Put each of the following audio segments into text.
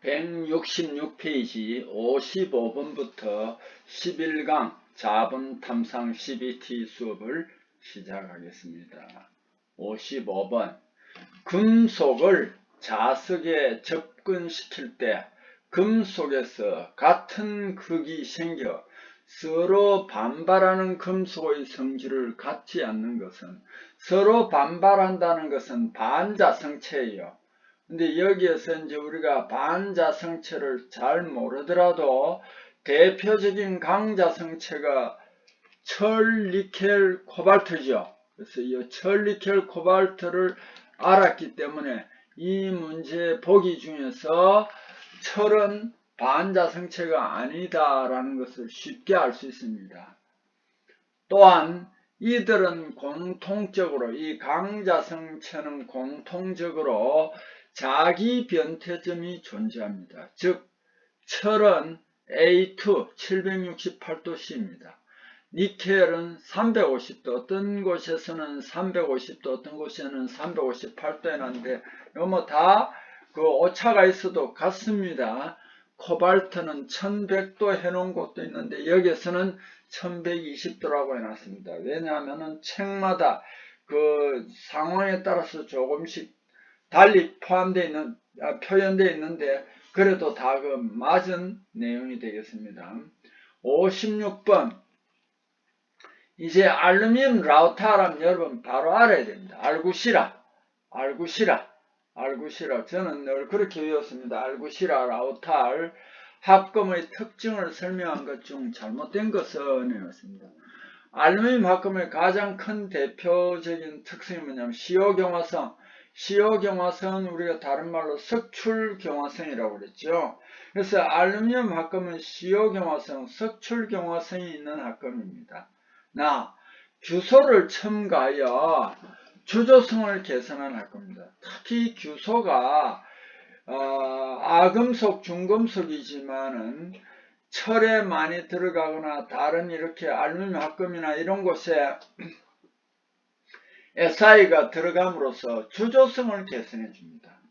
166페이지 55번부터 11강 자본 탐상 CBT 수업을 시작하겠습니다. 55번 금속을 자석에 접근시킬 때 금속에서 같은 극이 생겨 서로 반발하는 금속의 성질을 갖지 않는 것은, 서로 반발한다는 것은 반자성체예요. 근데 여기에서 이제 우리가 반자성체를 잘 모르더라도 대표적인 강자성체가 철, 니켈, 코발트죠. 그래서 이 철, 니켈, 코발트를 알았기 때문에 이 문제 보기 중에서 철은 반자성체가 아니다라는 것을 쉽게 알 수 있습니다. 또한 이들은 공통적으로, 이 강자성체는 공통적으로 자기 변태점이 존재합니다. 즉 철은 A2 768도씨입니다. 니켈은 350도, 어떤 곳에서는 350도, 어떤 곳에는 358도에 나는데 뭐 다 그 오차가 있어도 같습니다. 코발트는 1100도 해놓은 곳도 있는데 여기에서는 1120도라고 해놨습니다. 왜냐하면 책마다 그 상황에 따라서 조금씩 달리 표현되어 있는데 그래도 다 그 맞은 내용이 되겠습니다. 56번 이제 알루미늄 라우타라면 여러분 바로 알아야 됩니다. 알구시라. 저는 늘 그렇게 외웠습니다. 알구시라 라우탈. 합금의 특징을 설명한 것 중 잘못된 것을 내놨습니다. 알루미늄 합금의 가장 큰 대표적인 특성이 뭐냐면 시효경화성. 시효경화성은 우리가 다른 말로 석출경화성이라고 그랬죠. 그래서 알루미늄 합금은 시효경화성, 석출경화성이 있는 합금입니다. 규소를 첨가하여 주조성을 개선할 겁니다. 특히 규소가 아금속, 중금속이지만은 철에 많이 들어가거나 다른 이렇게 알루미늄 합금이나 이런 곳에 SI가 들어감으로써 주조성을 개선해 줍니다.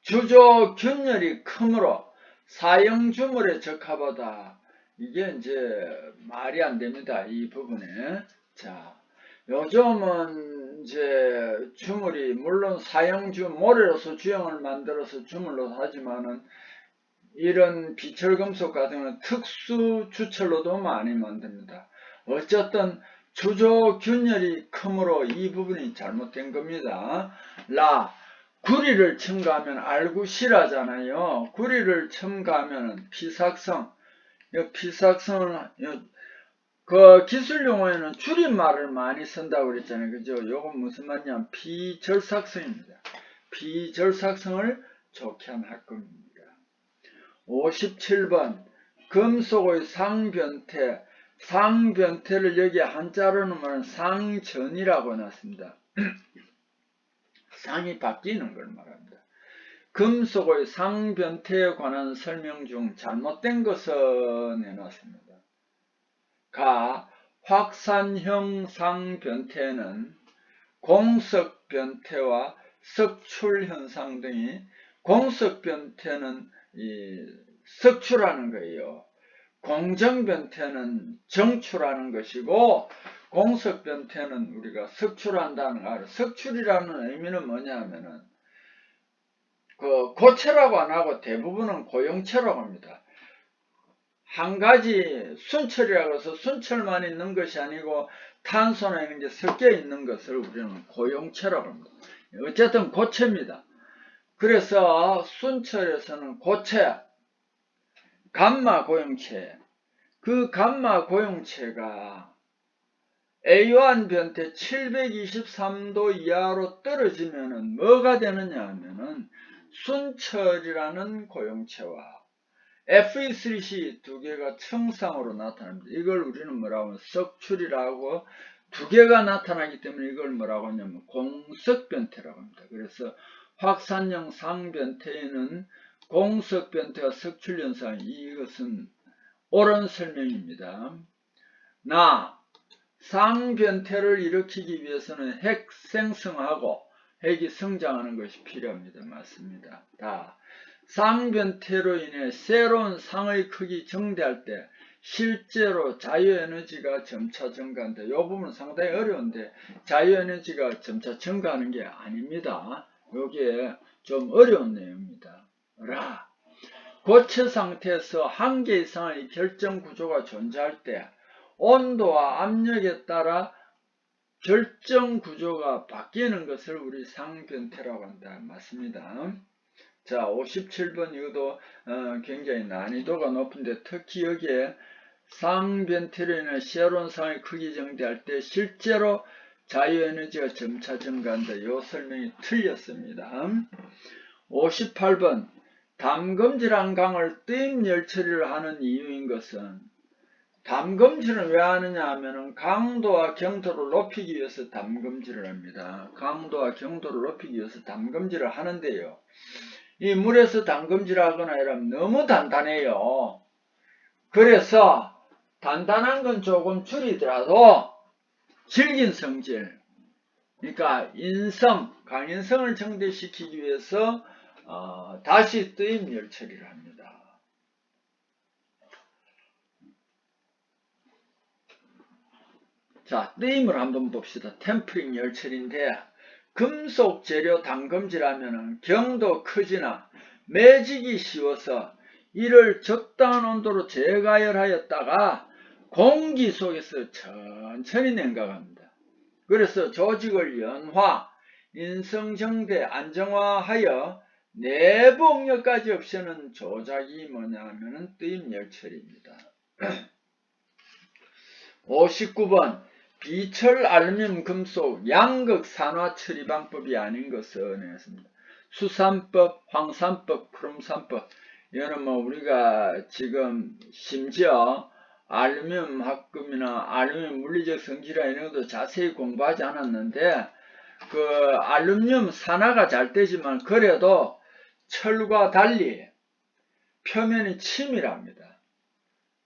주조 균열이 크므로 사형 주물에 적합하다. 이게 이제 말이 안 됩니다. 이 부분에. 요즘은 이제 주물이 물론 모래로서 주형을 만들어서 주물로 하지만은 이런 비철금속 같은 경우는 특수 주철로도 많이 만듭니다. 어쨌든 주조 균열이 크므로 이 부분이 잘못된 겁니다. 구리를 첨가하면 알구시라잖아요. 구리를 첨가하면 피삭성. 피삭성을 그 기술 용어에는 줄임말을 많이 쓴다고 그랬잖아요. 그죠? 요건 무슨 말이냐면 비절삭성입니다. 비절삭성을 좋게 한 합금입니다. 57번 금속의 상변태. 상변태를 여기 한자로 넣으면 상전이라고 해놨습니다. 상이 바뀌는 걸 말합니다. 금속의 상변태에 관한 설명 중 잘못된 것을 내놨습니다. 확산형 상변태는 공석변태와 석출현상 등이, 공석변태는 석출하는 거예요. 공정변태는 정출하는 것이고 공석변태는 우리가 석출한다는 거. 석출이라는 의미는 뭐냐면은 그 고체라고 안 하고 대부분은 고용체라고 합니다. 한 가지 순철이라고 해서 순철만 있는 것이 아니고 탄소나 이런 게 섞여 있는 것을 우리는 고용체라고 합니다. 어쨌든 고체입니다. 그래서 순철에서는 고체, 감마 고용체, 그 감마 고용체가 A1 변태 723도 이하로 떨어지면은 뭐가 되느냐 하면은 순철이라는 고용체와 Fe3C 두 개가 청상으로 나타납니다. 이걸 우리는 뭐라고 하면 석출이라고, 두 개가 나타나기 때문에 이걸 뭐라고 하냐면 공석변태라고 합니다. 그래서 확산형 상변태에는 공석변태와 석출현상, 이것은 옳은 설명입니다. 상변태를 일으키기 위해서는 핵 생성하고 핵이 성장하는 것이 필요합니다. 맞습니다. 쌍변태로 인해 새로운 상의 크기 증대할 때 실제로 자유에너지가 점차 증가한다. 이 부분은 상당히 어려운데 자유에너지가 점차 증가하는 게 아닙니다. 여기에 좀 어려운 내용입니다. 고체 상태에서 한계 이상의 결정 구조가 존재할 때 온도와 압력에 따라 결정 구조가 바뀌는 것을 우리 상변태라고 한다. 맞습니다. 자, 57번 이것도 굉장히 난이도가 높은데 특히 여기에 쌍변태로 인해 새로운 상의 크기 증대할 때 실제로 자유에너지가 점차 증가한다. 이 설명이 틀렸습니다. 58번 담금질한 강을 뜨임열 처리를 하는 이유인 것은 담금질을 왜 하느냐 하면은 강도와 경도를 높이기 위해서 담금질을 합니다. 강도와 경도를 높이기 위해서 담금질을 하는데요. 이 물에서 담금질하거나 이러면 너무 단단해요. 그래서 단단한 건 조금 줄이더라도 질긴 성질, 그러니까 인성, 강인성을 증대시키기 위해서 다시 뜨임 열 처리를 합니다. 자, 뜨임을 한번 봅시다. 템프링 열 처리인데 금속 재료 담금질하면 경도 크지나 매지기 쉬워서 이를 적당한 온도로 재가열하였다가 공기 속에서 천천히 냉각합니다. 그래서 조직을 연화, 인성정대 안정화하여 내부 응력까지 없애는 조작이 뭐냐 하면 뜨임 열처리입니다. 59번 비철 알루미늄 금속 양극 산화 처리 방법이 아닌 것은 했습니다. 수산법, 황산법, 크롬산법. 이거는 뭐 우리가 지금 심지어 알루미늄 합금이나 알루미늄 물리적 성질이나 이런 것도 자세히 공부하지 않았는데 그 알루미늄 산화가 잘 되지만 그래도 철과 달리 표면이 치밀합니다.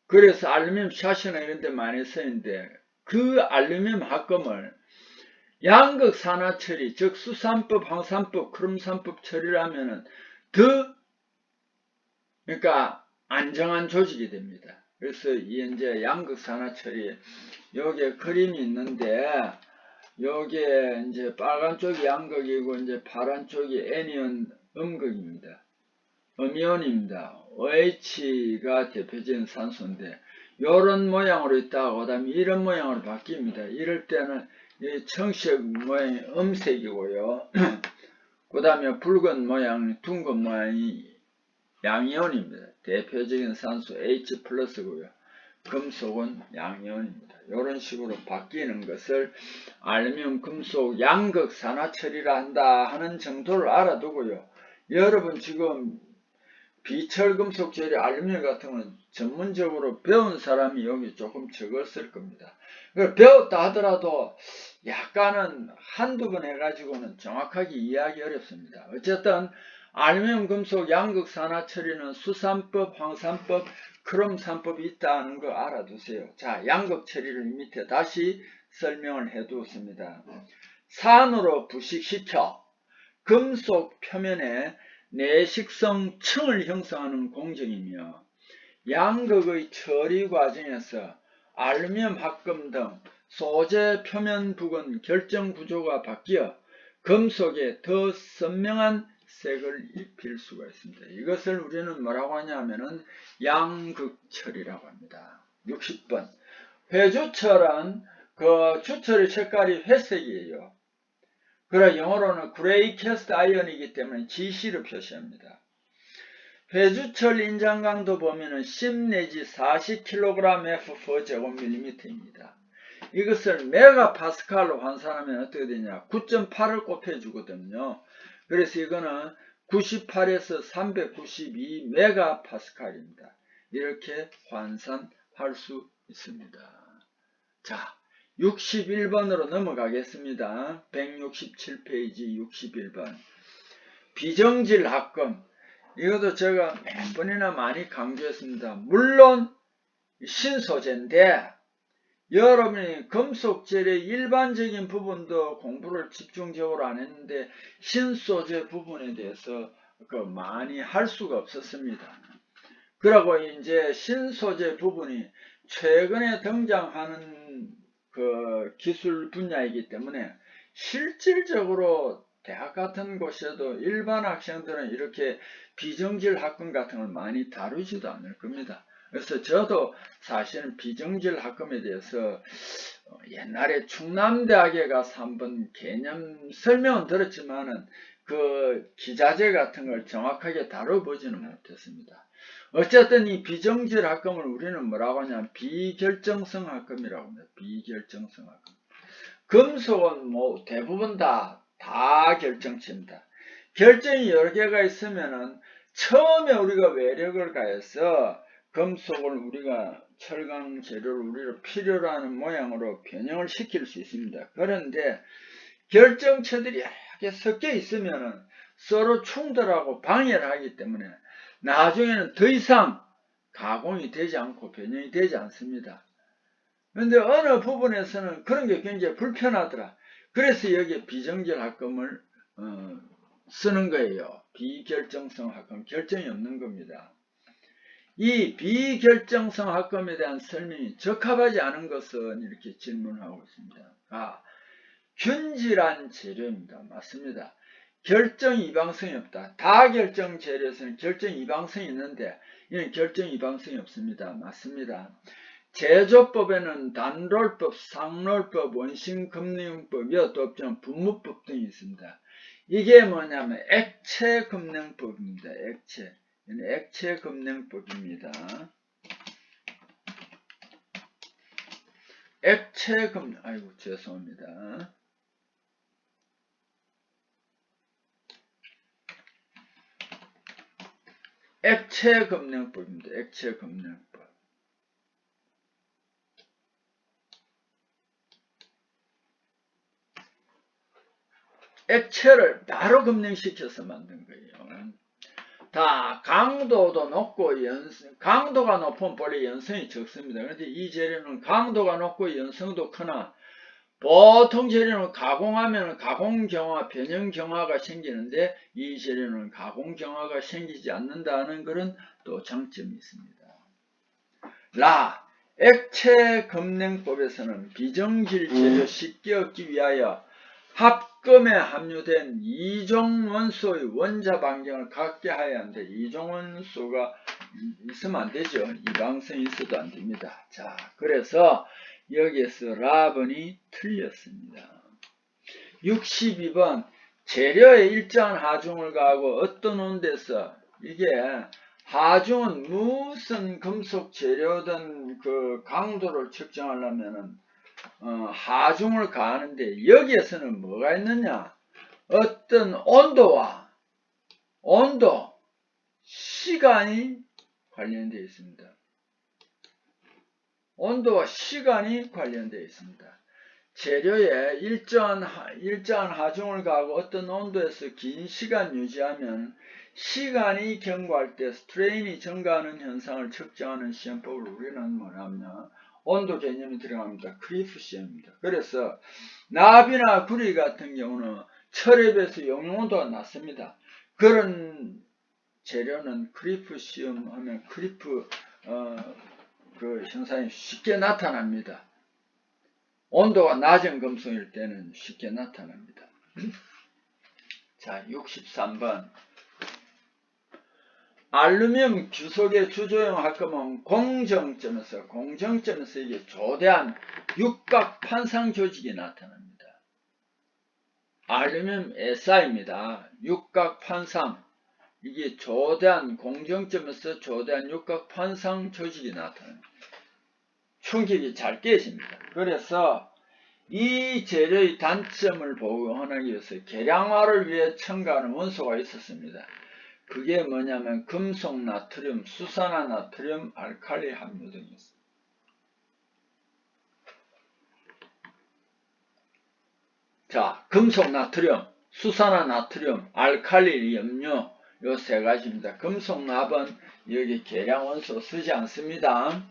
그래서 알루미늄 샤시나 이런 데 많이 쓰이는데 그 알루미늄 합금을 양극 산화 처리, 즉 수산법, 황산법, 크롬산법 처리를 하면은 더 그러니까 안정한 조직이 됩니다. 그래서 이제 양극 산화 처리 여기에 그림이 있는데 여기에 이제 빨간 쪽이 양극이고 이제 파란 쪽이 애니온 음극입니다. 음이온입니다. OH가 대표적인 산소인데 이런 모양으로 있다가 그 다음에 이런 모양으로 바뀝니다. 이럴 때는 이 청색 모양이 음색이고요. 그 다음에 붉은 모양, 둥근 모양이 양이온입니다. 대표적인 산소 H 플러스고요. 금속은 양이온입니다. 이런 식으로 바뀌는 것을 알루미늄 금속 양극 산화 처리라 한다 하는 정도를 알아두고요. 여러분 지금 비철금속 재료 알루미늄 같은 건 전문적으로 배운 사람이 여기 조금 적었을 겁니다. 배웠다 하더라도 약간은 한두 번 해가지고는 정확하게 이해하기 어렵습니다. 어쨌든 알루미늄 금속 양극 산화 처리는 수산법, 황산법, 크롬산법이 있다는 거 알아두세요. 자, 양극 처리를 밑에 다시 설명을 해 두었습니다. 산으로 부식시켜 금속 표면에 내식성 층을 형성하는 공정이며 양극의 처리 과정에서 알루미늄 합금 등 소재 표면 부근 결정 구조가 바뀌어 금속에 더 선명한 색을 입힐 수가 있습니다. 이것을 우리는 뭐라고 하냐면은 양극 처리라고 합니다. 60번 회주철은 그 주철의 색깔이 회색이에요. 그래 영어로는 그레이 캐스트 아이언이기 때문에 GC로 표시합니다. 회주철 인장 강도 보면은 10 내지 40kg F/제곱밀리미터입니다. 이것을 메가파스칼로 환산하면 어떻게 되냐? 9.8을 곱해주거든요. 그래서 이거는 98에서 392 메가파스칼입니다. 이렇게 환산할 수 있습니다. 자, 61번으로 넘어가겠습니다. 167페이지 61번. 비정질 합금. 이것도 제가 몇 번이나 많이 강조했습니다. 물론 신소재인데 여러분이 금속 재료 일반적인 부분도 공부를 집중적으로 안 했는데 신소재 부분에 대해서 많이 할 수가 없었습니다. 그리고 이제 신소재 부분이 최근에 등장하는 그 기술 분야이기 때문에 실질적으로 대학 같은 곳에도 일반 학생들은 이렇게 비정질 학금 같은 걸 많이 다루지도 않을 겁니다. 그래서 저도 사실은 비정질 학금에 대해서 옛날에 충남대학에 가서 한번 개념 설명은 들었지만은 그 기자재 같은 걸 정확하게 다뤄보지는 못했습니다. 어쨌든 이 비정질 학금을 우리는 뭐라고 하냐면 비결정성 학금이라고 합니다. 비결정성 학금. 금속은 뭐 대부분 다 결정체입니다. 결정이 여러 개가 있으면은 처음에 우리가 외력을 가해서 금속을 우리가 철강 재료를 우리가 필요로 하는 모양으로 변형을 시킬 수 있습니다. 그런데 결정체들이 여러 개 섞여 있으면은 서로 충돌하고 방해를 하기 때문에 나중에는 더 이상 가공이 되지 않고 변형이 되지 않습니다. 그런데 어느 부분에서는 그런 게 굉장히 불편하더라. 그래서 여기에 비정질 학금을 쓰는 거예요. 비결정성 학금, 결정이 없는 겁니다. 이 비결정성 학금에 대한 설명이 적합하지 않은 것은 이렇게 질문하고 있습니다. 균질한 재료입니다. 맞습니다. 결정 이방성이 없다. 다결정 재료에서는 결정 이방성이 있는데 이는 결정 이방성이 없습니다. 맞습니다. 제조법에는 단롤법, 상롤법, 원심금융법, 여도업종, 분무법 등이 있습니다. 이게 뭐냐면 액체금융법입니다. 액체금융법입니다. 아이고 죄송합니다. 액체금융법입니다. 액체금융법. 액체를 바로 금융시켜서 만든 거예요. 다 강도도 높고 강도가 높으면 원래 연성이 적습니다. 그런데 이 재료는 강도가 높고 연성도 크나 보통 재료는 가공하면 가공경화, 변형경화가 생기는데 이 재료는 가공경화가 생기지 않는다는 그런 또 장점이 있습니다. 액체금냉법에서는 비정질 재료 쉽게 얻기 위하여 합금에 함유된 이종원소의 원자 반경을 갖게 하여야 하는데 이종원소가 있으면 안 되죠. 이방성이 있어도 안 됩니다. 자, 그래서 여기에서 라번이 틀렸습니다. 62번 재료에 일정한 하중을 가하고 어떤 온도에서 이게 하중은 무슨 금속 재료든 그 강도를 측정하려면은 하중을 가하는데 여기에서는 뭐가 있느냐? 어떤 온도, 시간이 관련되어 있습니다. 온도와 시간이 관련되어 있습니다. 재료에 일정한 하중을 가하고 어떤 온도에서 긴 시간 유지하면 시간이 경과할 때 스트레인이 증가하는 현상을 측정하는 시험법을 우리는 뭐냐면 온도 개념이 들어갑니다. 크리프 시험입니다. 그래서 나비나 구리 같은 경우는 철에 비해서 용융온도가 낮습니다. 그런 재료는 크리프 시험 하면 크리프 그 현상이 쉽게 나타납니다. 온도가 낮은 금속일 때는 쉽게 나타납니다. 자, 63번. 알루미늄 규속의 주조용 합금은 공정점에서 이게 조대한 육각 판상 조직이 나타납니다. 알루미늄 SI입니다. 육각 판상. 이게 조대한 공정점에서 조대한 육각 판상 조직이 나타납니다. 충격이 잘 깨집니다. 그래서 이 재료의 단점을 보완하기 위해서 계량화를 위해 첨가하는 원소가 있었습니다. 그게 뭐냐면 금속 나트륨, 수산화 나트륨, 알칼리 함유 등이 있습니다. 자, 금속 나트륨, 수산화 나트륨, 알칼리 염료 요 세 가지입니다. 금속 납은 여기 계량 원소 쓰지 않습니다.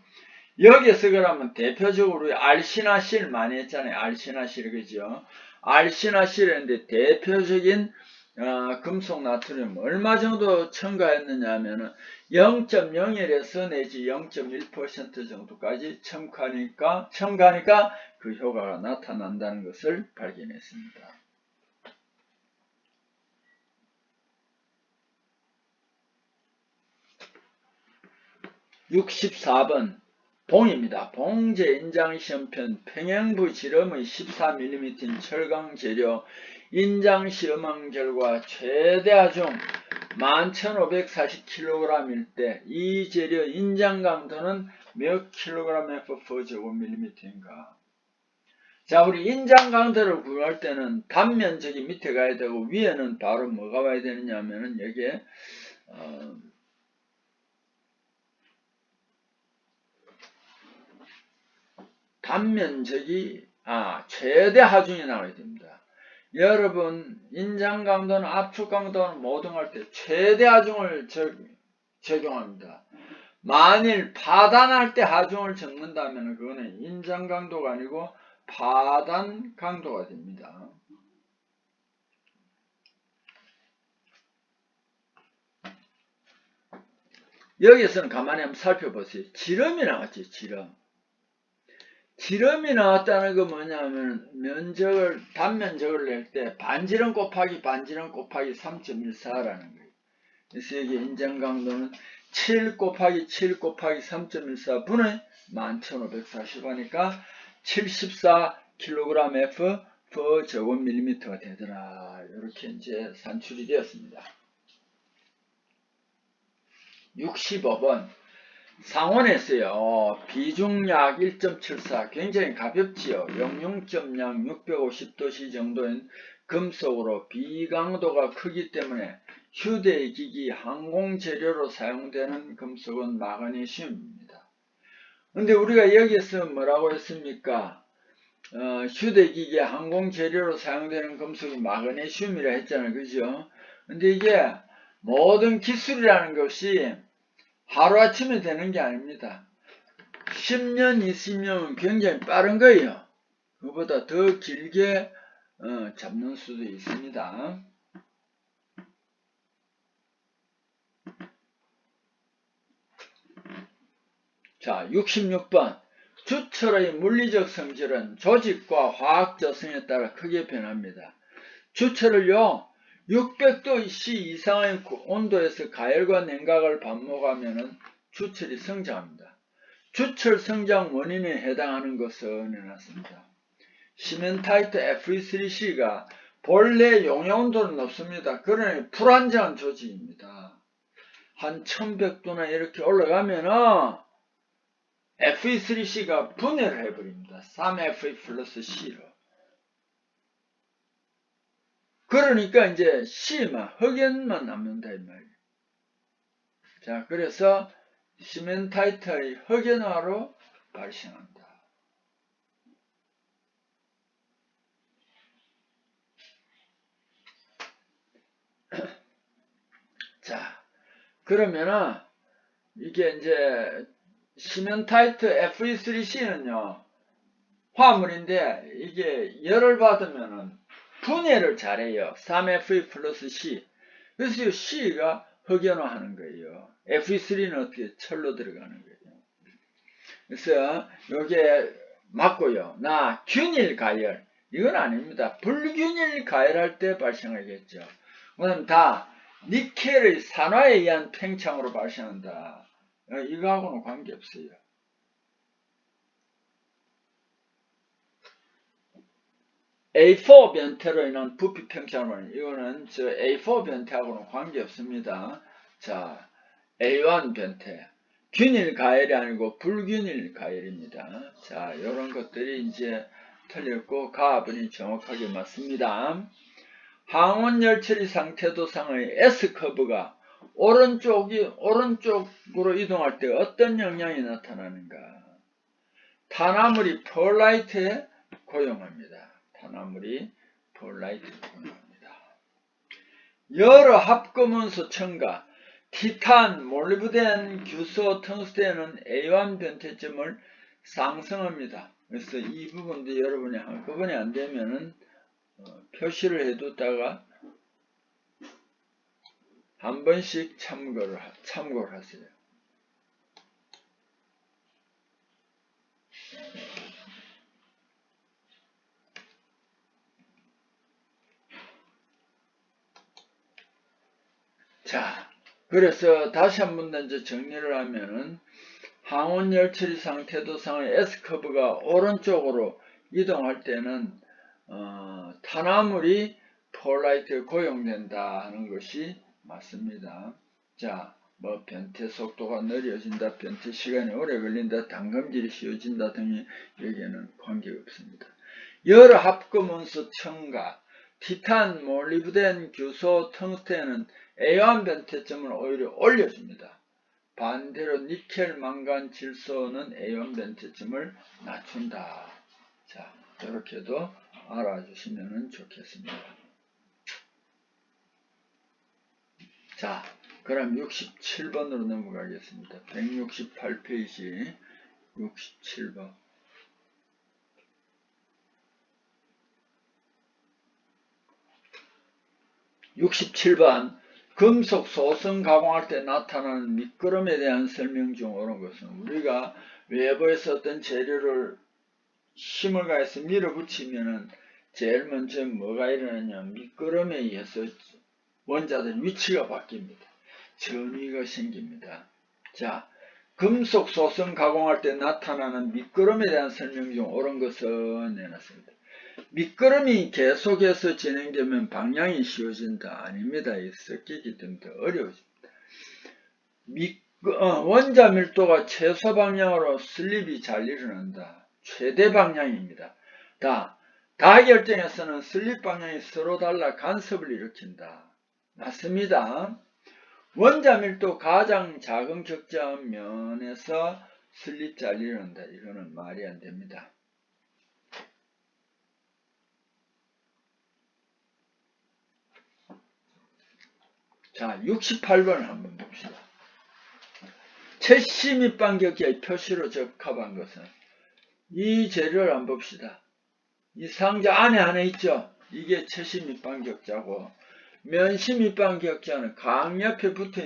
여기에서 그러면 대표적으로 알시나실 많이 했잖아요. 알시나실, 그죠? 알시나실인데 대표적인 금속 나트륨 얼마 정도 첨가했느냐 하면은 0.01에서 내지 0.1% 정도까지 첨가하니까 그 효과가 나타난다는 것을 발견했습니다. 64번 봉입니다. 봉제 인장시험편 평행부 지름의 14mm인 철강 재료 인장시험한 결과 최대 하중 11,540kg일 때 이 재료 인장 강도는 몇 kgm/제곱밀리미터인가? 자, 우리 인장 강도를 구할 때는 단면적이 밑에 가야 되고 위에는 바로 뭐가 와야 되느냐 하면은 여기에 단면적이 최대 하중이 나와야 됩니다. 여러분 인장 강도는 압축 강도는 모든 할 때 최대 하중을 적용합니다. 만일 파단할 때 하중을 적는다면 그거는 인장 강도가 아니고 파단 강도가 됩니다. 여기서는 가만히 한번 살펴보세요. 지름이 나왔지, 지름. 지름이 나왔다는 거 뭐냐면 단면적을 낼 때 반지름 곱하기 반지름 곱하기 3.14라는 거예요. 그래서 여기 인장 강도는 7 곱하기 7 곱하기 3.14 분의 11,540 하니까 74kgf/제곱밀리미터가 되더라. 이렇게 이제 산출이 되었습니다. 65번 상온에서요. 비중약 1.74 굉장히 가볍지요. 용융점량 650도씨 정도인 금속으로 비강도가 크기 때문에 휴대기기 항공재료로 사용되는 금속은 마그네슘입니다. 근데 우리가 여기서 뭐라고 했습니까? 휴대기기 항공재료로 사용되는 금속이 마그네슘이라 했잖아요. 그죠? 근데 이게 모든 기술이라는 것이 하루아침에 되는 게 아닙니다. 10년, 20년은 굉장히 빠른 거예요. 그보다 더 길게 잡는 수도 있습니다. 자, 66번 주철의 물리적 성질은 조직과 화학 저성에 따라 크게 변합니다. 주철을요 600도C 이상의 온도에서 가열과 냉각을 반복하면 주철이 성장합니다. 주철 성장 원인에 해당하는 것은 해놨습니다. 시멘타이트 Fe3C가 본래 용해 온도는 높습니다. 그러니 불안정한 조직입니다. 한 1100도나 이렇게 올라가면은 Fe3C가 분해를 해버립니다. 3Fe 플러스 C로. 그러니까 이제 C만, 흑연만 남는다 이 말이에요. 자, 그래서 시멘타이트의 흑연화로 발생한다. 자, 그러면은 이게 이제 시멘타이트 Fe3C는요 화물인데 이게 열을 받으면은 분해를 잘해요. 3Fe 플러스 C. 그래서 이 C가 흑연화하는 거예요. Fe3는 어떻게 철로 들어가는 거예요. 그래서 요게 맞고요. 균일 가열. 이건 아닙니다. 불균일 가열할 때 발생하겠죠. 그럼 다 니켈의 산화에 의한 팽창으로 발생한다. 이거하고는 관계없어요. A4 변태로 인한 부피 팽창으로 이거는 저 A4 변태하고는 관계없습니다. 자, A1 변태. 균일 가열이 아니고 불균일 가열입니다. 자, 이런 것들이 이제 틀렸고 가분이 정확하게 맞습니다. 항원 열처리 상태도상의 S커브가 오른쪽으로 이동할 때 어떤 영향이 나타나는가? 탄화물이 펄라이트에 고용합니다. 탄화물이 펄라이트에 고용합니다. 여러 합금원소 첨가. 티탄, 몰리브덴, 규소, 텅스텐은 A1 변태점을 상승합니다. 그래서 이 부분도 여러분이 한꺼번에 안 되면은 표시를 해뒀다가 한 번씩 참고를 하세요. 자, 그래서 다시 한 번 더 이제 정리를 하면은 항원 열처리상 태도상의 S커브가 오른쪽으로 이동할 때는 탄화물이 폴라이트에 고용된다 하는 것이 맞습니다. 자, 뭐 변태 속도가 느려진다, 변태 시간이 오래 걸린다, 단검질이 쉬워진다 등이 여기에는 관계없습니다. 여러 합금원소 첨가, 티탄, 몰리브덴, 규소, 텅스텐은 A1 변태점을 오히려 올려줍니다. 반대로 니켈, 망간, 질소는 A1 변태점을 낮춘다. 자, 이렇게도 알아주시면 좋겠습니다. 자, 그럼 67번으로 넘어가겠습니다. 168페이지 67번. 67번. 금속 소성 가공할 때 나타나는 미끄럼에 대한 설명 중 옳은 것은 우리가 외부에서 어떤 재료를 힘을 가해서 밀어붙이면은 제일 먼저 뭐가 일어나냐, 미끄럼에 의해서 원자들 위치가 바뀝니다. 전위가 생깁니다. 자, 금속 소성 가공할 때 나타나는 미끄럼에 대한 설명 중 옳은 것은 내놨습니다. 미끄럼이 계속해서 진행되면 방향이 쉬워진다. 아닙니다. 섞이기 때문에 더 어려워집니다. 원자 밀도가 최소 방향으로 슬립이 잘 일어난다. 최대 방향입니다. 다 결정에서는 슬립 방향이 서로 달라 간섭을 일으킨다. 맞습니다. 원자 밀도 가장 작은 격자 면에서 슬립 잘 일어난다. 이거는 말이 안 됩니다. 자, 68번을 한번 봅시다. 채시 밑방 격자의 표시로 적합한 것은 이 재료를 한번 봅시다. 이 상자 안에 하나 있죠. 이게 채시 밑방 격자고 면시 밑방 격자는 각 옆에 붙어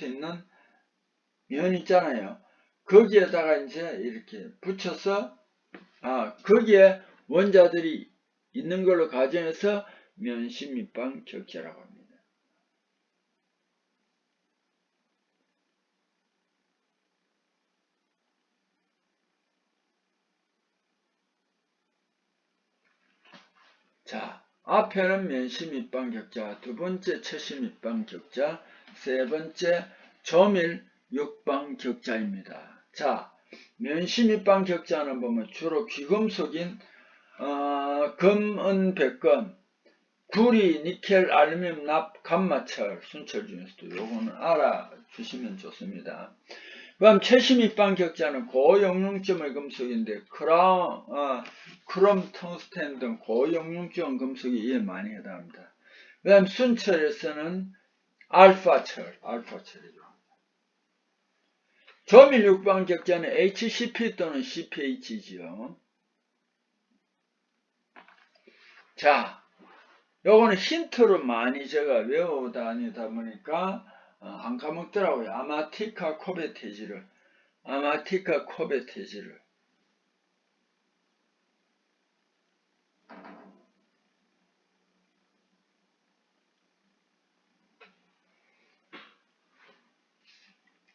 있는 면 있잖아요. 거기에다가 이제 이렇게 붙여서 거기에 원자들이 있는 걸로 가정해서 면시 밑방 격자라고 합니다. 자, 앞에는 면시 밑방 격자, 두 번째 채시 밑방 격자, 세 번째 조밀 육방 격자입니다. 자, 면시 밑방 격자는 보면 주로 귀금속인 금, 은, 백금, 구리, 니켈, 알루미늄, 납, 감마철, 순철 중에서도 요거는 알아주시면 좋습니다. 그럼 채시 밑방 격자는 고용융점의 금속인데 크롬, 텅스텐 등 고용융점 금속이 이에 많이 해당합니다. 그 다음 순철에서는 알파철이죠. 조밀 육방 격자는 HCP 또는 CPH지요. 자, 요거는 힌트로 많이 제가 외워다니다 보니까 안 까먹더라고요. 아마티카 코베테지를.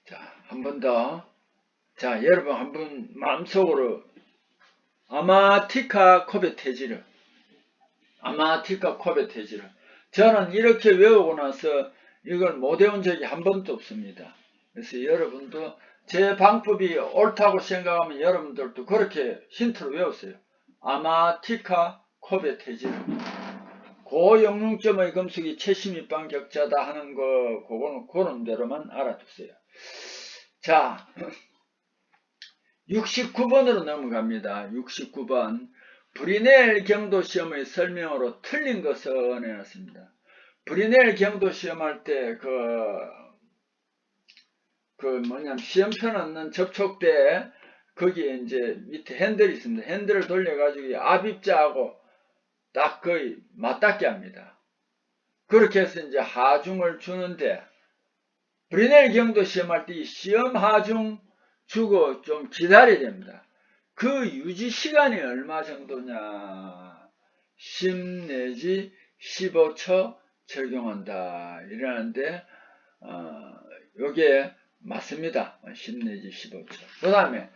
자, 한 번 더. 자, 여러분 한번 마음속으로 아마티카 코베테지를. 저는 이렇게 외우고 나서 이걸 못 외운 적이 한 번도 없습니다. 그래서 여러분도 제 방법이 옳다고 생각하면 여러분들도 그렇게 힌트로 외우세요. 아마티카 코베테지를. 고용융점의 금속이 채시 밑방 격자다 하는 거 그거는 그런 대로만 알아두세요. 자, 69번으로 넘어갑니다. 69번. 브리넬 경도 시험의 설명으로 틀린 것을 내놨습니다. 브리넬 경도 시험할 때 시험표 넣는 접촉대에 거기에 이제 밑에 핸들이 있습니다. 핸들을 돌려가지고 앞입자하고 딱 거의 맞닿게 합니다. 그렇게 해서 이제 하중을 주는데, 브리넬 경도 시험할 때 이 시험 하중 주고 좀 기다려야 됩니다. 그 유지 시간이 얼마 정도냐? 10 내지 15초 적용한다. 이러는데, 요게 맞습니다. 10 내지 15초. 그 다음에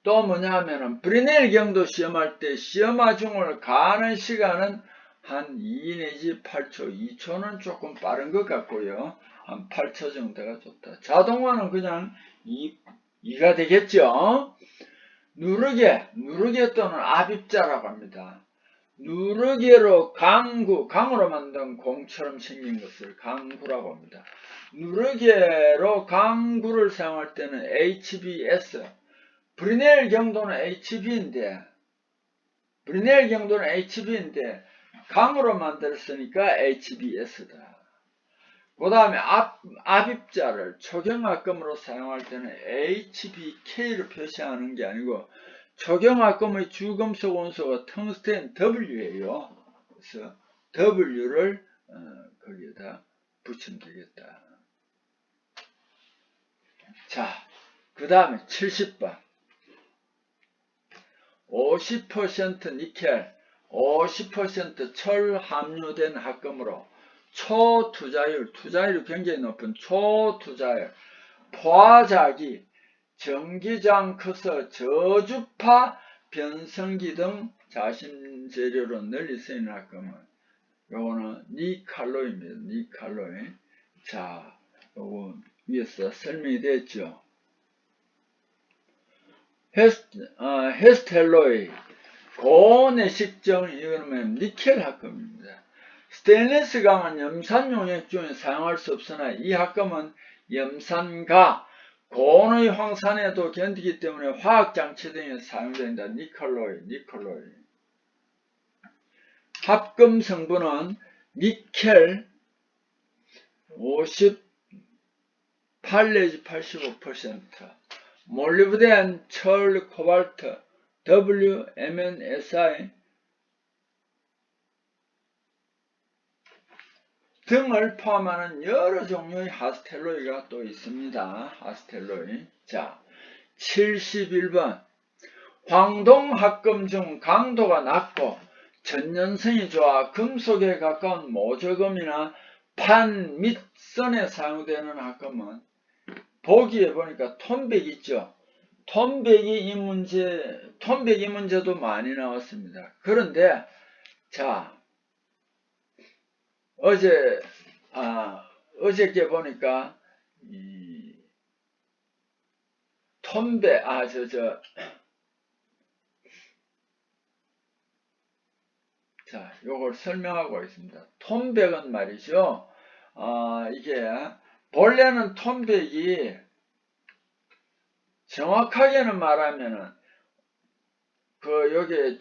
또 뭐냐 하면은, 브리넬 경도 시험할 때 시험 하중을 가하는 시간은 한 2 내지 8초, 2초는 조금 빠른 것 같고요. 한 8초 정도가 좋다. 자동화는 그냥 2가 되겠죠. 누르개 또는 압입자라고 합니다. 누르개로 강으로 만든 공처럼 생긴 것을 강구라고 합니다. 누르개로 강구를 사용할 때는 HBS, 브리넬 경도는 HB인데 강으로 만들었으니까 HBS다. 그 다음에 압입자를 초경합금으로 사용할 때는 HBK를 표시하는 게 아니고, 초경합금의 주금속 원소가 텅스텐 W예요. 그래서 W를 거기에다 붙이면 되겠다. 자, 그 다음에 70번. 50% 니켈, 50% 철 함유된 합금으로 투자율이 굉장히 높은 초투자율, 포화자기, 전기장커서, 저주파, 변성기 등 자신재료로 널리 쓰이는 합금은 요거는 니칼로이입니다. 니칼로이. 자, 요거 위에서 설명이 됐죠. 헤스텔로이, 고내식정, 이거는 니켈 합금입니다. 스테인리스 강은 염산 용액 중에 사용할 수 없으나 이 합금은 염산과 고의 황산에도 견디기 때문에 화학장치 등에 사용된다. 니켈로이. 합금 성분은 니켈 58 내지 85%, 몰리브덴, 철, 코발트, W, MnSi 등을 포함하는 여러 종류의 하스텔로이가 또 있습니다. 하스텔로이. 자, 71번. 황동합금 중 강도가 낮고 전연성이 좋아 금속에 가까운 모저금이나 판 및 선에 사용되는 합금은, 보기에 보니까 톤백 있죠. 톤백이 문제도 많이 나왔습니다. 그런데 자, 어저께 보니까 이 톤백, 자, 요걸 설명하고 있습니다. 톤백은 말이죠. 이게 본래는 톤백이 정확하게는 말하면은 여기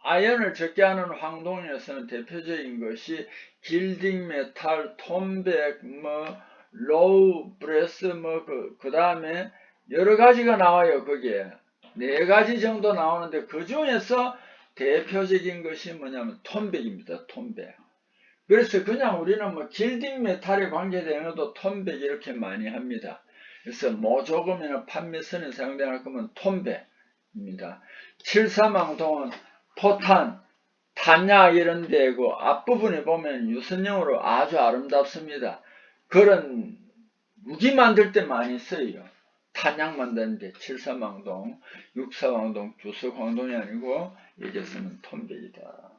아연을 적게 하는 황동에서는 대표적인 것이 길딩 메탈, 톤백, 로우 브레스, 그 다음에 여러 가지가 나와요. 거기에 4가지 정도 나오는데 그 중에서 대표적인 것이 뭐냐면 톤백입니다. 톤백. 그래서 그냥 우리는 길딩 메탈에 관계되는 것도 톤백 이렇게 많이 합니다. 그래서 모조금이나 판매선에 사용되는 거면 톤백입니다. 73항동은 포탄, 탄약 이런 데고 앞부분에 보면 유선형으로 아주 아름답습니다. 그런 무기 만들 때 많이 써요. 탄약 만드는데 73항동, 64항동, 주석항동이 아니고 여기서는 톤백이다.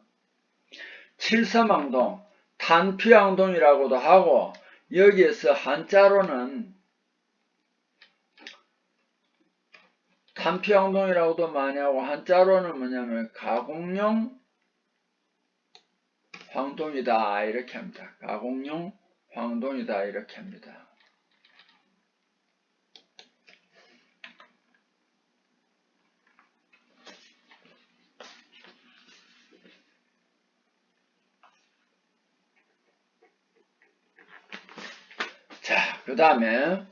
73항동, 탄피항동이라고도 하고, 여기에서 한자로는 탄피항동이라고도 많이 하고, 한자로는 뭐냐면 가공용 황동이다 이렇게 합니다. 가공용 황동이다 이렇게 합니다. 그 다음에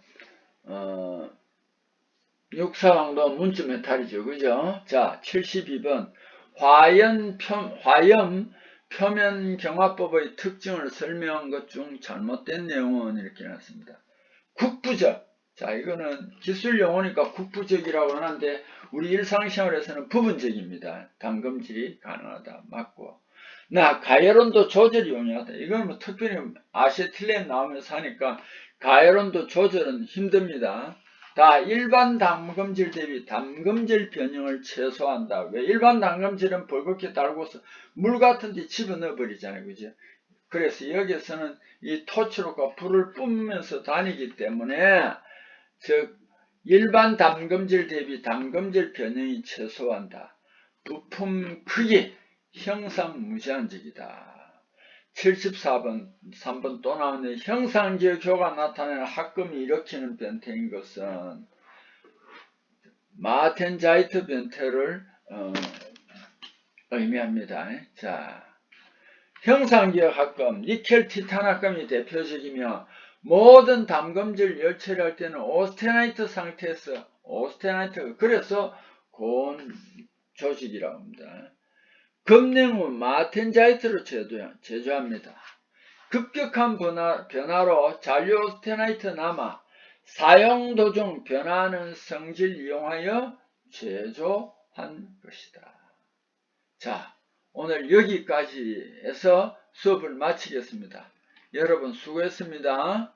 육사광도 문자 메탈이죠. 그죠? 자, 72번 화염 표면 경화법의 특징을 설명한 것 중 잘못된 내용은 이렇게 해놨습니다. 국부적. 자, 이거는 기술 용어니까 국부적이라고 하는데 우리 일상생활에서는 부분적입니다. 담금질이 가능하다. 맞고. 가열온도 조절이 용이하다. 이거는 뭐 특별히 아세틸렌 나오면서 하니까 가열온도 조절은 힘듭니다. 다 일반 담금질 대비 담금질 변형을 최소화한다. 왜? 일반 담금질은 벌겋게 달고서 물 같은 데 집어넣어 버리잖아요. 그죠? 그래서 여기서는 이 토치로가 불을 뿜으면서 다니기 때문에 즉 일반 담금질 대비 담금질 변형이 최소화한다. 부품 크기 형상 무제한적이다. 74번 3번 또 나오네. 형상지역 효가 나타내는 합금이 일으키는 변태인 것은 마텐자이트 변태를 의미합니다. 자, 형상지역 합금, 니켈 티탄 합금이 대표적이며 모든 담금질 열처리할 때는 오스테나이트 상태에서 그래서 고온 조직이라고 합니다. 급냉 후 마텐자이트로 제조합니다. 급격한 변화로 잔류 오스테나이트 남아 사용 도중 변화하는 성질 이용하여 제조한 것이다. 자, 오늘 여기까지 해서 수업을 마치겠습니다. 여러분 수고했습니다.